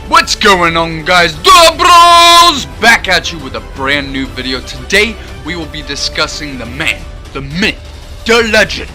What's going on, guys? The Bros! Back at you with a brand new video. Today we will be discussing the man, the myth, the legend,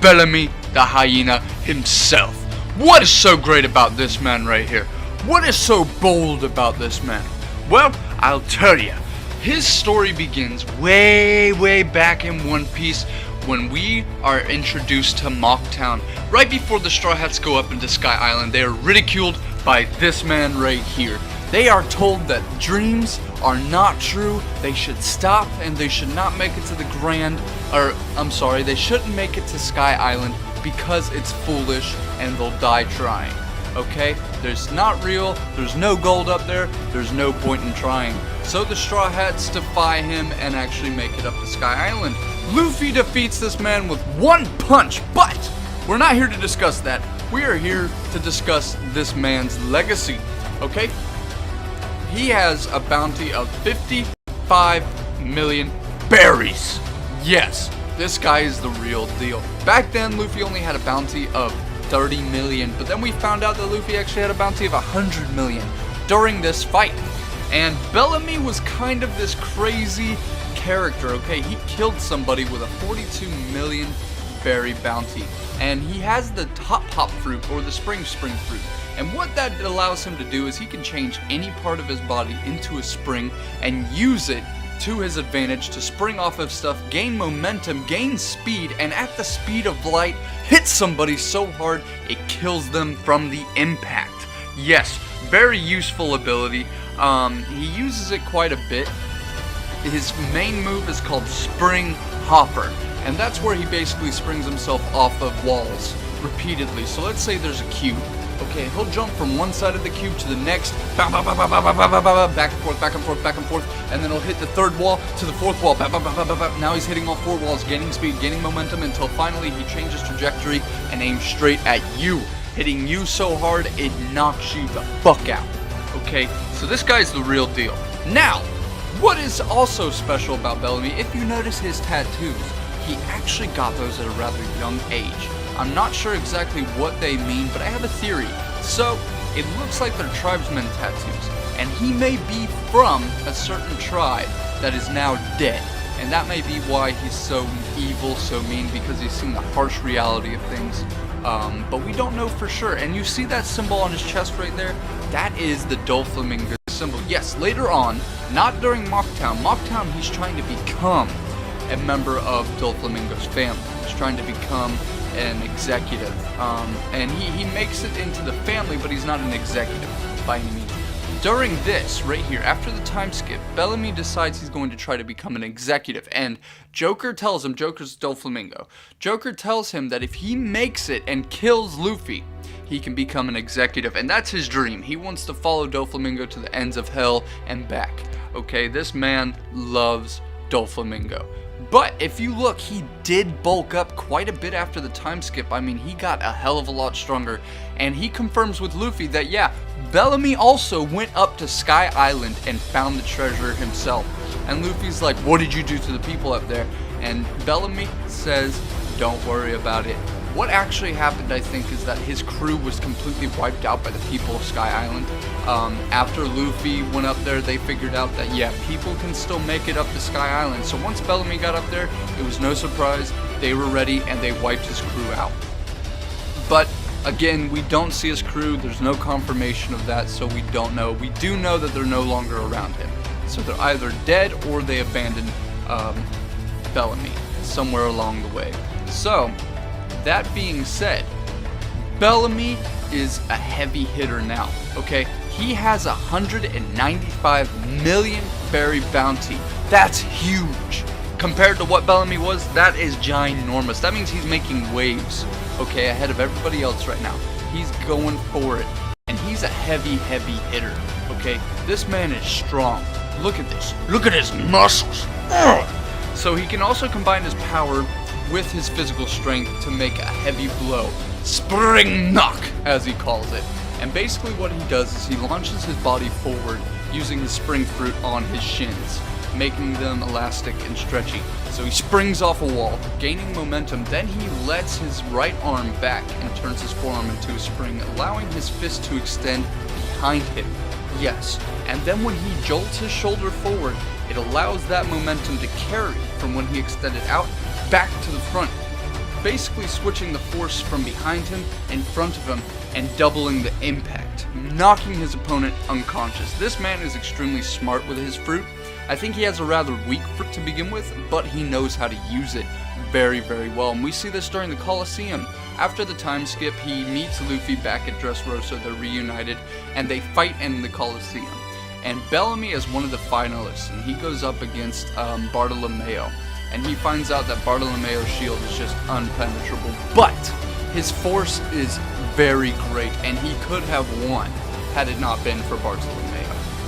Bellemy the Hyena himself. What is so great about this man right here? What is so bold about this man? Well, I'll tell you. His story begins way back in One Piece when we are introduced to Mocktown. Right before the Straw Hats go up into Sky Island, they are ridiculed by this man right here. They are told that dreams are not true, they should stop, and they should not make it to the they shouldn't make it to Sky Island because it's foolish and they'll die trying. Okay? There's not real, there's no gold up there, there's no point in trying. So the Straw Hats defy him and actually make it up to Sky Island. Luffy defeats this man with one punch, but we're not here to discuss that. We are here to discuss this man's legacy, okay? He has a bounty of 55 million berries. Yes, this guy is the real deal. Back then, Luffy only had a bounty of 30 million, but then we found out that Luffy actually had a bounty of 100 million during this fight. And Bellemy was kind of this crazy character, okay? He killed somebody with a 42 million berry bounty, and he has the top hop fruit or the spring fruit, and what that allows him to do is he can change any part of his body into a spring and use it to his advantage to spring off of stuff, gain momentum, gain speed, and at the speed of light hit somebody so hard it kills them from the impact. Yes, very useful ability. He uses it quite a bit. His main move is called Spring Hopper, and that's where he basically springs himself off of walls repeatedly. So let's say there's a cube. Okay, he'll jump from one side of the cube to the next, back and forth, back and forth, back and forth, and then he'll hit the third wall to the fourth wall. Now he's hitting all four walls, gaining speed, gaining momentum, until finally he changes trajectory and aims straight at you, hitting you so hard it knocks you the fuck out. Okay, so this guy's the real deal. Now, what is also special about Bellemy, if you notice his tattoos, he actually got those at a rather young age. I'm not sure exactly what they mean, but I have a theory. So, it looks like they're tribesmen tattoos, and he may be from a certain tribe that is now dead. And that may be why he's so evil, so mean, because he's seen the harsh reality of things. But we don't know for sure. And you see that symbol on his chest right there? That is the Doflamingo symbol. Yes, later on, not during Mocktown. Mocktown, he's trying to become a member of Doflamingo's family. He's trying to become an executive. And he makes it into the family, but he's not an executive by any means. During this, right here, after the time skip, Bellemy decides he's going to try to become an executive, and Joker tells him, Joker's Doflamingo, Joker tells him that if he makes it and kills Luffy, he can become an executive, and that's his dream. He wants to follow Doflamingo to the ends of hell and back. Okay, this man loves Doflamingo. But if you look, he did bulk up quite a bit after the time skip. I mean, he got a hell of a lot stronger. And he confirms with Luffy that, yeah, Bellemy also went up to Sky Island and found the treasure himself. And Luffy's like, what did you do to the people up there? And Bellemy says, don't worry about it. What actually happened, I think, is that his crew was completely wiped out by the people of Sky Island. After Luffy went up there, they figured out that, yeah, people can still make it up to Sky Island. So once Bellemy got up there, it was no surprise. They were ready, and they wiped his crew out. But again, we don't see his crew. There's no confirmation of that, so we don't know. We do know that they're no longer around him. So they're either dead or they abandoned Bellemy somewhere along the way. So, that being said, Bellemy is a heavy hitter now, okay? He has 195 million berry bounty. That's huge. Compared to what Bellemy was, that is ginormous. That means he's making waves, okay, ahead of everybody else right now. He's going for it. And he's a heavy hitter, okay? This man is strong. Look at this. Look at his muscles. Ugh. So he can also combine his power with his physical strength to make a heavy blow. Spring knock, as he calls it. And basically what he does is he launches his body forward using the spring fruit on his shins, making them elastic and stretchy. So he springs off a wall, gaining momentum, then he lets his right arm back and turns his forearm into a spring, allowing his fist to extend behind him. Yes, and then when he jolts his shoulder forward, it allows that momentum to carry from when he extended out back to the front, basically switching the force from behind him in front of him and doubling the impact, knocking his opponent unconscious. This man is extremely smart with his fruit. I think he has a rather weak fruit to begin with, but he knows how to use it very well. And we see this during the Coliseum. After the time skip, he meets Luffy back at Dressrosa, they're reunited, and they fight in the Coliseum. And Bellemy is one of the finalists, and he goes up against Bartolomeo. And he finds out that Bartolomeo's shield is just unpenetrable, but his force is very great, and he could have won had it not been for Bartolomeo.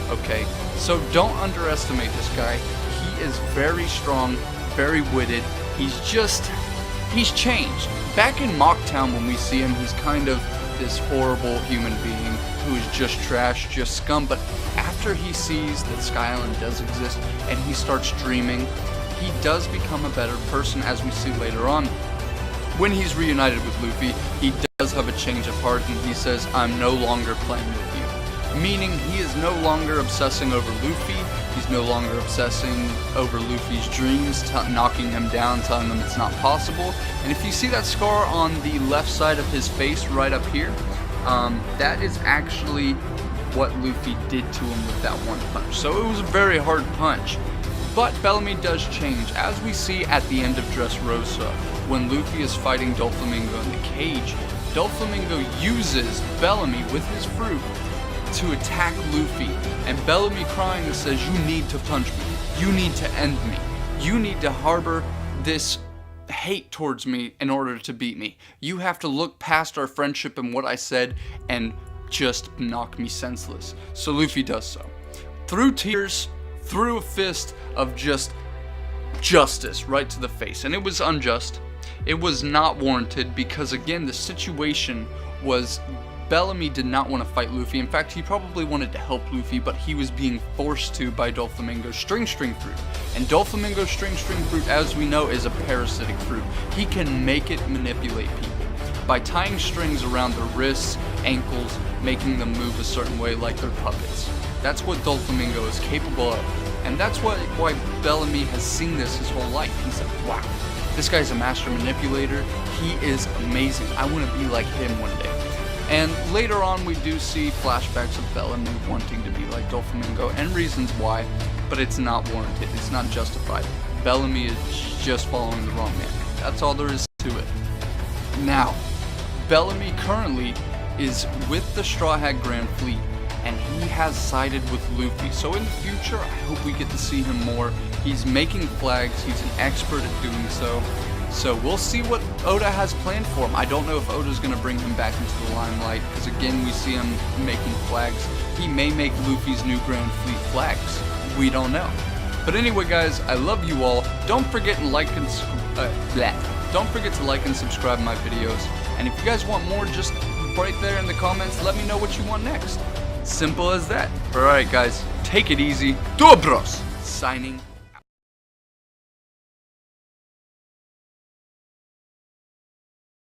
Okay, so don't underestimate this guy. He is very strong, very witted. He's changed. Back in Mocktown when we see him, he's kind of this horrible human being who is just trash, just scum, but after he sees that Sky Island does exist and he starts dreaming, he does become a better person, as we see later on. When he's reunited with Luffy, he does have a change of heart and he says, "I'm no longer playing with you." Meaning he is no longer obsessing over Luffy, he's no longer obsessing over Luffy's dreams, knocking him down, telling him it's not possible. And if you see that scar on the left side of his face right up here, that is actually what Luffy did to him with that one punch. So it was a very hard punch. But Bellemy does change, as we see at the end of Dressrosa, when Luffy is fighting Doflamingo in the cage. Doflamingo uses Bellemy with his fruit to attack Luffy, and Bellemy crying says, "You need to punch me, you need to end me, you need to harbor this hate towards me in order to beat me. You have to look past our friendship and what I said and just knock me senseless." So Luffy does so. Through tears, through a fist of just justice right to the face. And it was unjust. It was not warranted because, again, the situation was Bellemy did not want to fight Luffy. In fact, he probably wanted to help Luffy, but he was being forced to by Doflamingo's string fruit. And Doflamingo's string fruit, as we know, is a parasitic fruit. He can make it manipulate people by tying strings around their wrists, ankles, making them move a certain way like they're puppets. That's what Doflamingo is capable of. And that's why Bellemy has seen this his whole life. He's like, wow, this guy's a master manipulator. He is amazing. I want to be like him one day. And later on we do see flashbacks of Bellemy wanting to be like Doflamingo and reasons why, but it's not warranted, it's not justified. Bellemy is just following the wrong man. That's all there is to it. Now, Bellemy currently is with the Straw Hat Grand Fleet, and he has sided with Luffy. So in the future, I hope we get to see him more. He's making flags, he's an expert at doing so. So we'll see what Oda has planned for him. I don't know if Oda's going to bring him back into the limelight, because again, we see him making flags. He may make Luffy's new Grand Fleet flags. We don't know. But anyway, guys, I love you all. Don't forget to like and subscribe my videos. And if you guys want more, just right there in the comments, let me know what you want next. Simple as that. Alright, guys, take it easy. Dobros! Signing